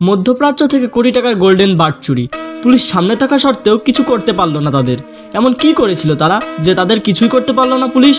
মধ্যপ্রাচ্য থেকে কোটি টাকার গোল্ডেন বার চুরি। পুলিশ সামনে থাকা সত্ত্বেও কিছু করতে পারলো না তাদের। এমন কি করেছিল তারা যে তাদের কিছুই করতে পারলো না পুলিশ?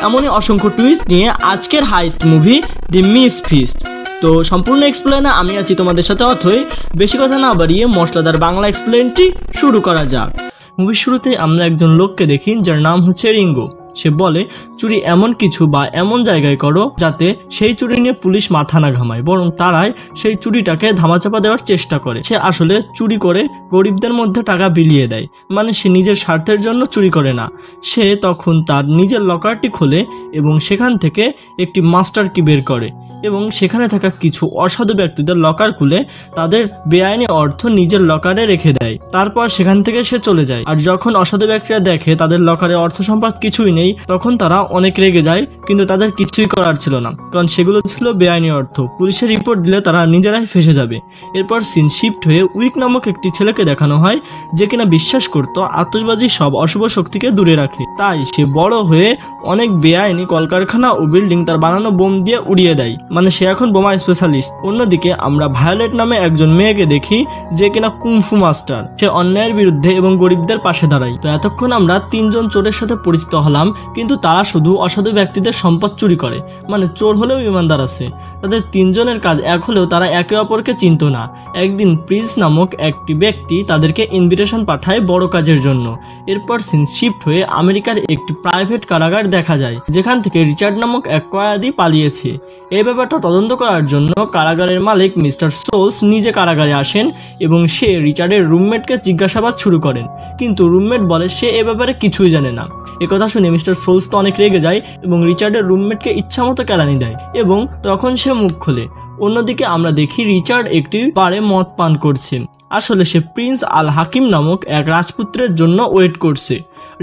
এমনই অসংখ্য টুইস্ট নিয়ে আজকের হাইস্ট মুভি দি মিসফিস্ট। তো সম্পূর্ণ এক্সপ্লেনে আমি আছি তোমাদের সাথে। অথই বেশি কথা না বাড়িয়ে মশলাদার বাংলা এক্সপ্লেনটি শুরু করা যাক। মুভির শুরুতে আমরা একজন লোককে দেখি যার নাম হচ্ছে রিঙ্গো। সে বলে চুরি এমন কিছু বা এমন জায়গায় করো যাতে সেই চুরি নিয়ে পুলিশ মাথা না ঘামায়, বরং তারাই সেই চুরিটাকে ধামাচাপা দেওয়ার চেষ্টা করে। সে আসলে চুরি করে গরিবদের মধ্যে টাকা বিলিয়ে দেয়, মানে সে নিজের স্বার্থের জন্য চুরি করে না। সে তখন তার নিজের লকারটি খোলে এবং সেখান থেকে একটি মাস্টার কি বের করে এবং সেখানে থাকা কিছু অসাধু ব্যক্তিদের লকার খুলে তাদের বেআইনি অর্থ নিজের লকারে রেখে দেয়। তারপর সেখান থেকে সে চলে যায়। আর যখন অসাধু ব্যক্তিরা দেখে তাদের লকারে অর্থ সম্পদ কিছুই নেই, তখন তারা অনেক রেগে যায়, কিন্তু তাদের কিছুই করার ছিল না, কারণ সেগুলো ছিল বেআইনি অর্থ। পুলিশে রিপোর্ট দিলে তারা নিজেরাই ফেসে যাবে। এরপর সিন শিফট হয়ে উইক নামক একটি ছেলেকে দেখানো হয়, যে কিনা বিশ্বাস করত আতশবাজি সব অশুভ শক্তিকে দূরে রাখে। তাই সে বড় হয়ে অনেক বেআইনি কলকারখানা ও বিল্ডিং তার বানানো বোম দিয়ে উড়িয়ে দেয়, মানে সে এখন বোমা স্পেশালিস্ট। অন্যদিকে আমরা ভায়োলেট নামে একজন মেয়েকে দেখি, যে কিনা কুংফু মাস্টার। সে অন্যায়ের বিরুদ্ধে এবং গরিবদের পাশে দাঁড়ায়। তো এতক্ষণ আমরা তিনজন চোরের সাথে পরিচিত হলাম, কিন্তু তারা শুধু অসাধু ব্যক্তিদের সম্পদ চুরি করে, মানে চোর হলেও ইমানদার আছে। তাদের তিনজনের কাজ এক হলেও তারা একে অপরকে চিনত না। একদিন প্রিন্স নামক একটি ব্যক্তি তাদেরকে ইনভিটেশন পাঠায় বড় কাজের জন্য। এরপর সিন শিফট হয়ে আমেরিকার একটি প্রাইভেট কারাগার দেখা যায়, যেখান থেকে রিচার্ড নামক এক কয়েদি পালিয়েছে। এই ব্যাপারটা তদন্ত করার জন্য কারাগারের মালিক মিস্টার সোলস নিজে কারাগারে আসেন এবং সে রিচার্ডের রুমমেটকে জিজ্ঞাসাবাদ শুরু করেন, কিন্তু রুমমেট বলে সে এ ব্যাপারে কিছুই জানে না। একথা শুনে মিস্টার সোলস তো অনেক রেগে যায় এবং রিচার্ডের রুমমেটকে ইচ্ছামতো কেলানি দেয় এবং তখন সে মুখ খোলে। অন্যদিকে আমরা দেখি রিচার্ড একটি বারে মদ পান করছে। আসলে সে প্রিন্স আল হাকিম নামক এক রাজপুত্রের জন্য ওয়েট করছে।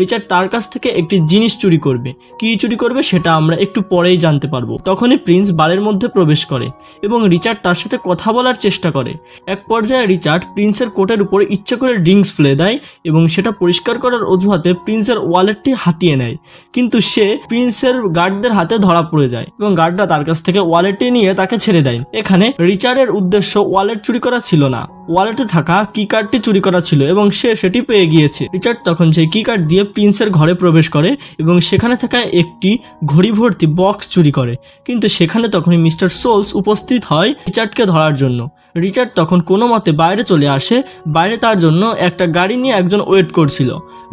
রিচার্ড তার কাছ থেকে একটি জিনিস চুরি করবে। কি চুরি করবে সেটা আমরা একটু পরেই জানতে পারবো। তখনই প্রিন্স বারের মধ্যে প্রবেশ করে এবং রিচার্ড তার সাথে কথা বলার চেষ্টা করে। এক পর্যায়ে রিচার্ড প্রিন্সের কোটের উপরে ইচ্ছে করে ড্রিঙ্কস ফেলে দেয় এবং সেটা পরিষ্কার করার অজুহাতে প্রিন্সের ওয়ালেটটি হাতিয়ে নেয়, কিন্তু সে প্রিন্সের গার্ডদের হাতে ধরা পড়ে যায় এবং গার্ডরা তার কাছ থেকে ওয়ালেটটি নিয়ে তাকে ছেড়ে দেয়। এখানে রিচার্ডের উদ্দেশ্য ওয়ালেট চুরি করা ছিল না, ওয়ালেটে থাকা কি কার্ডটি চুরি করা ছিল এবং সে সেটি পেয়ে গিয়েছে। রিচার্ড তখন সেই কি কার্ড দিয়ে প্রিন্সের ঘরে প্রবেশ করে এবং সেখানে থাকা একটি ঘড়ি ভর্তি বক্স চুরি করে, কিন্তু সেখানে তখনই মিস্টার সোলস উপস্থিত হয় রিচার্ডকে ধরার জন্য। রিচার্ড তখন কোনো মতে বাইরে চলে আসে। বাইরে তার জন্য একটা গাড়ি নিয়ে একজন ওয়েট করছিল।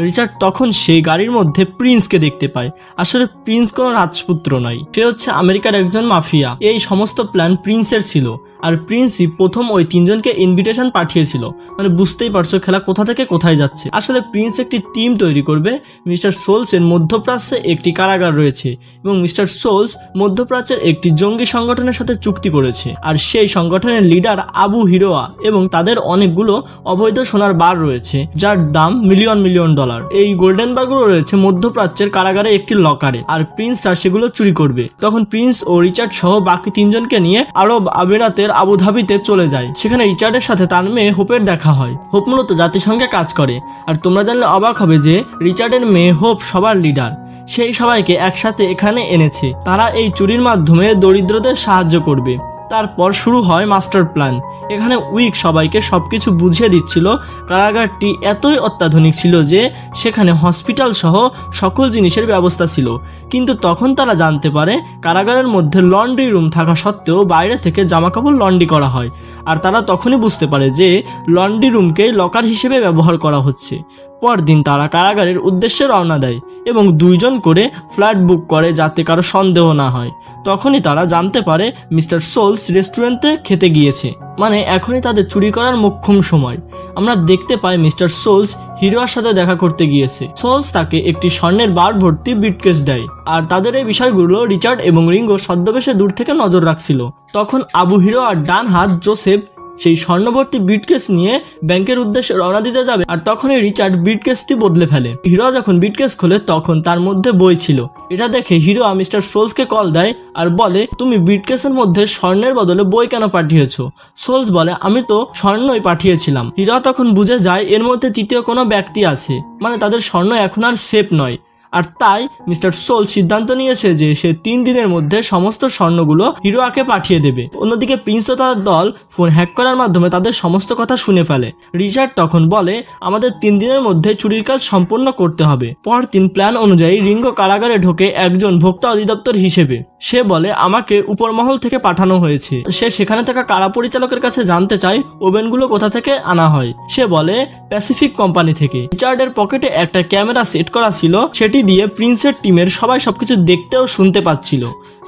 রিচার্ড তখন সেই গাড়ির মধ্যে প্রিন্সকে দেখতে পায়। আসলে প্রিন্স কোনো রাজপুত্র নয়, সে হচ্ছে আমেরিকার একজন মাফিয়া। এই সমস্ত প্ল্যান প্রিন্সের ছিল, আর প্রিন্সই প্রথম ওই তিনজনকে ইনভিটেশন পাঠিয়েছিল। মানে বুঝতেই পারছো খেলা কোথা থেকে কোথায় যাচ্ছে। আসলে প্রিন্স একটি টিম তৈরি করবে। মিস্টার সোলসের মধ্যপ্রাচ্যে একটি কারাগার রয়েছে এবং মিস্টার সোলস মধ্যপ্রাচ্যের একটি জঙ্গি সংগঠনের সাথে চুক্তি করেছে, আর সেই সংগঠনের লিডার আবু হিরোয়া এবং তাদের অনেকগুলো অবৈধ সোনার বার রয়েছে, যার দাম মিলিয়ন মিলিয়ন ডলার। এই গোল্ডেন বারগুলো রয়েছে মধ্যপ্রাচ্যের কারাগারে একটি লকারে, আর প্রিন্সরা সেগুলো চুরি করবে। তখন প্রিন্স ও রিচার্ড সহ বাকি তিনজনকে নিয়ে আরব আমিরাতের আবুধাবিতে চলে যায়। সেখানে রিচার্ডের সাথে তার মেয়ে হোপের দেখা হয়। হোপ মূলত জাতিসংঘে কাজ করে, আর তোমরা জানলে অবাক হবে যে রিচার্ডের মেয়ে হোপ সবার লিডার। সেই সবাইকে একসাথে এখানে এনেছে। তারা এই চুরির মাধ্যমে দরিদ্রদের সাহায্য করবে। তারপর শুরু হয় মাস্টার প্ল্যান। এখানে উইক সবাইকে সবকিছু বুঝিয়ে দিচ্ছিল। কারাগারটি এতই অত্যাধুনিক ছিল যে সেখানে হসপিটাল সহ সকল জিনিসের ব্যবস্থা ছিল, কিন্তু তখন তারা জানতে পারে কারাগারের মধ্যে লন্ড্রি রুম থাকা সত্ত্বেও বাইরে থেকে জামাকাপড় লন্ড্রি করা হয়। আর তারা তখনই বুঝতে পারে যে লন্ড্রি রুমকেই লকার হিসেবে ব্যবহার করা হচ্ছে। পরদিন তারা কারাগারের উদ্দেশ্যে রওনা দেয় এবং দুইজন করে ফ্ল্যাট বুক করে যাতে কারো সন্দেহ না হয়। তখনই তারা জানতে পারে মিস্টার সোলস রেস্টুরেন্টে খেতে গিয়েছে, মানে এখনই তাদের চুরি করার মোক্ষম সময়। আমরা দেখতে পাই মিস্টার সোলস হিরোয়ার সাথে দেখা করতে গিয়েছে। সোলস তাকে একটি স্বর্ণের বার ভর্তি ব্রিফকেস দেয়, আর তাদের এই বিষয়গুলো রিচার্ড এবং রিঙ্গো ছদ্মবেশে দূর থেকে নজর রাখছিল। তখন আবু হিরো আর ডান হাত জোসেফ সেই স্বর্ণভর্তি ব্রিফকেস নিয়ে ব্যাংকের উদ্দেশ্যে রওনা দিতে যাবে, আর তখনই রিচার্ড ব্রিফকেসটি বদলে ফেলে। হিরো যখন ব্রিফকেস খোলে তখন তার মধ্যে বই ছিল। এটা দেখে হিরো মিস্টার সোলসকে কল দেয় আর বলে, তুমি ব্রিফকেসের মধ্যে স্বর্ণের বদলে বই কেন পাঠিয়েছো? সোলস বলে, আমি তো স্বর্ণই পাঠিয়েছিলাম। হিরো তখন বুঝে যায় এর মধ্যে তৃতীয় কোনো ব্যক্তি আছে, মানে তাদের স্বর্ণ এখন আর সেফ নয়। আর তাই মিস্টার সোল সিদ্ধান্ত নিয়েছে যে সে 3 দিনের মধ্যে সমস্ত স্বর্ণগুলো হিরোয়াকে পাঠিয়ে দেবে। অন্যদিকে প্রিন্স ও তার দল ফোন হ্যাক করার মাধ্যমে তাদের সমস্ত কথা শুনে ফেলে। রিচার্ড তখন বলে আমাদের 3 দিনের মধ্যে চুরির কাজ সম্পূর্ণ করতে হবে। পরদিন প্ল্যান অনুযায়ী রিঙ্গো কারাগারে ঢোকে একজন ভোক্তা অধিদপ্তর হিসেবে। সে বলে আমাকে উপরমহল থেকে পাঠানো হয়েছে। সে সেখানে থাকা কারা পরিচালকের কাছে জানতে চায় ওভেনগুলো কোথা থেকে আনা হয়। সে বলে প্যাসিফিক কোম্পানি থেকে। রিচার্ডের পকেটে একটা ক্যামেরা সেট করা ছিল, সেটি দিয়ে প্রিন্সের টিমের সবাই সবকিছু দেখতে ও শুনতে পাচ্ছিল।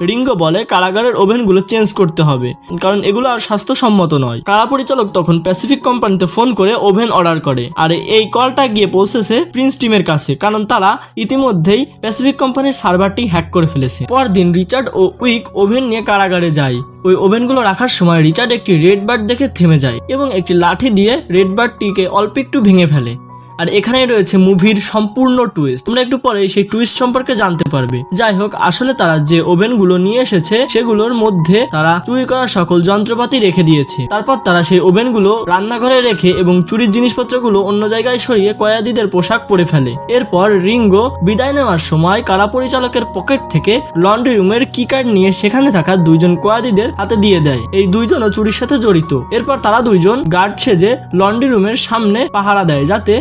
রিঙ্গো বলে কারাগারের ওভেনগুলো চেঞ্জ করতে হবে কারণ এগুলো আর স্বাস্থ্যসম্মত নয়। কারা পরিচালক তখন প্যাসিফিক কোম্পানিতে ফোন করে ওভেন অর্ডার করে আর এই কলটা গিয়ে পৌঁছেছে প্রিন্স টিমের কাছে কারণ তারা ইতিমধ্যেই প্যাসিফিক কোম্পানির সার্ভারটি হ্যাক করে ফেলেছে। পরদিন রিচার্ড ও উইক ওভেন নিয়ে কারাগারে যায়। ওই ওভেনগুলো রাখার সময় রিচার্ড একটি রেড বার্ড দেখে থেমে যায় এবং একটি লাঠি দিয়ে রেড বার্ডটিকে অল্প একটু ভেঙে ফেলে। আর এখানেই রয়েছে মুভির সম্পূর্ণ টুইস্ট। তোমরা একটু পরে সেই টুইস্ট সম্পর্কে জানতে পারবে। যাই হোক, আসলে তারা যে ওভেনগুলো নিয়ে এসেছে সেগুলোর মধ্যে তারা চুরি করা সকল যন্ত্রপাতি রেখে দিয়েছে। তারপর তারা সেই ওভেনগুলো রান্নাঘরে রেখে এবং চুরির জিনিসপত্রগুলো অন্য জায়গায় সরিয়ে কয়েদিদের পোশাক পরে ফেলে। এরপর রিঙ্গো বিদায় নেওয়ার সময় কারা পরিচালকের পকেট থেকে লন্ড্রি রুমের কি কার্ড নিয়ে সেখানে থাকা 2 জন কয়েদিদের হাতে দিয়ে দেয়। এই 2 জনও চুরির সাথে জড়িত। এরপর তারা 2 জন গার্ড সেজে লন্ড্রি রুমের সামনে পাহারা দেয় যাতে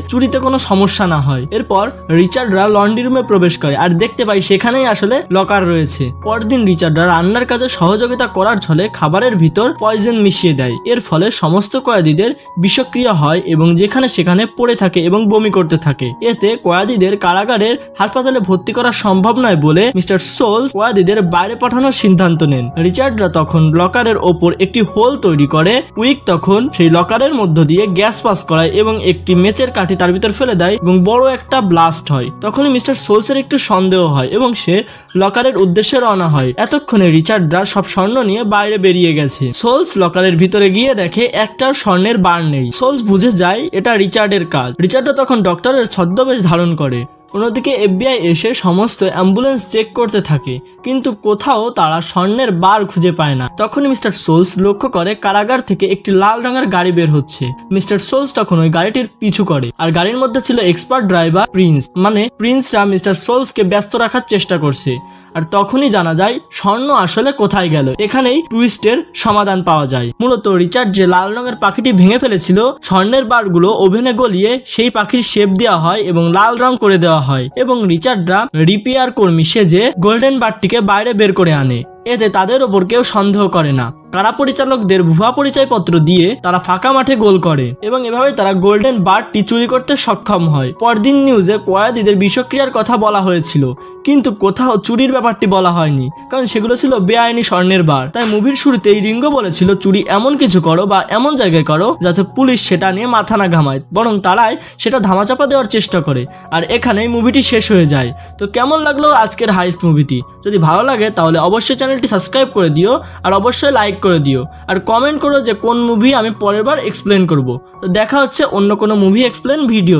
কোনো সমস্যা না হয়। এরপর রিচার্ডরা লন্ড্রি রুমে প্রবেশ করে আর দেখতে পাই সেখানেই আসলে লকার রয়েছে। পরদিন রিচার্ডরা রান্নার কাজে সহযোগিতা করার ছলে খাবারের ভিতর পয়জন মিশিয়ে দেয়। এর ফলে সমস্ত কয়েদিদের বিষক্রিয়া হয় এবং যেখানে সেখানে পড়ে থাকে এবং বমি করতে থাকে। এতে কয়েদিদের কারাগারের হাসপাতালে ভর্তি করা সম্ভব নয় বলে মিস্টার সোলস কয়েদিদের বাইরে পাঠানোর সিদ্ধান্ত নেন। রিচার্ডরা তখন লকারের ওপর একটি হোল তৈরি করে। উইক তখন সেই লকারের মধ্য দিয়ে গ্যাস পাস করায় এবং একটি মেচের কাঠি তার ভিতর ফেলে দেয় এবং বড় একটা ব্লাস্ট হয়। তখনই মিস্টার সোলসের একটু সন্দেহ হয় এবং সে লকারের উদ্দেশ্যে রওনা হয়। এতক্ষণে রিচার্ডরা সব স্বর্ণ নিয়ে বাইরে বেরিয়ে গেছে। সোলস লকারের ভিতরে গিয়ে দেখে একটাও স্বর্ণের বার নেই। সোলস বুঝে যায় এটা রিচার্ডের কাজ। রিচার্ডরা তখন ডক্টরের ছদ্মবেশ ধারণ করে। অন্যদিকে FBI এসে সমস্ত অ্যাম্বুলেন্স চেক করতে থাকে কিন্তু কোথাও তারা স্বর্ণের বার খুঁজে পায় না। তখনই মিস্টার সোলস লক্ষ্য করে কারাগার থেকে একটি লাল রঙের গাড়ি বের হচ্ছে। মিস্টার সোলস তখন ওই গাড়িটির পিছু করে আর গাড়ির মধ্যে ছিল এক্সপার্ট ড্রাইভার প্রিন্স। মানে প্রিন্সরা মিস্টার সোলসকে ব্যস্ত রাখার চেষ্টা করছে। আর তখনই জানা যায় স্বর্ণ আসলে কোথায় গেল। এখানেই টুইস্টের সমাধান পাওয়া যায়। মূলত রিচার্ড যে লাল রঙের পাখিটি ভেঙে ফেলেছিল স্বর্ণের বারগুলো ওভেনে গলিয়ে সেই পাখির শেপ দেওয়া হয় এবং লাল রং করে দেওয়া হয় এবং রিচার্ডরা রিপেয়ার কর্মী সেজে গোল্ডেন বারটিকে বাইরে বের করে আনে। এতে তাদের ওপর কেউ সন্দেহ করে না। কারা পরিচালকদের ভুয়া পরিচয়পত্র দিয়ে তারা ফাঁকা মাঠে গোল করে এবং এভাবে তারা গোল্ডেন বারটি চুরি করতে সক্ষম হয়। পরদিন নিউজে কয়েদিদের বিষক্রিয়ার কথা বলা হয়েছিল কিন্তু কোথাও চুরির ব্যাপারটি বলা হয়নি কারণ সেগুলো ছিল বেআইনি স্বর্ণের বার। তাই মুভির শুরুতেই রিঙ্গো বলেছিল চুরি এমন কিছু করো বা এমন জায়গায় করো যাতে পুলিশ সেটা নিয়ে মাথা না ঘামায়, বরং তারাই সেটা ধামাচাপা দেওয়ার চেষ্টা করে। আর এখানেই মুভিটি শেষ হয়ে যায়। তো কেমন লাগলো আজকের হাইস্ট মুভিটি? যদি ভালো লাগে তাহলে অবশ্যই চ্যানেলটি সাবস্ক্রাইব করে দিও আর অবশ্যই লাইক করে দিও আর কমেন্ট করো যে কোন মুভি আমি পরের বার এক্সপ্লেন করব। তো দেখা হচ্ছে অন্য কোনো মুভি এক্সপ্লেন ভিডিও।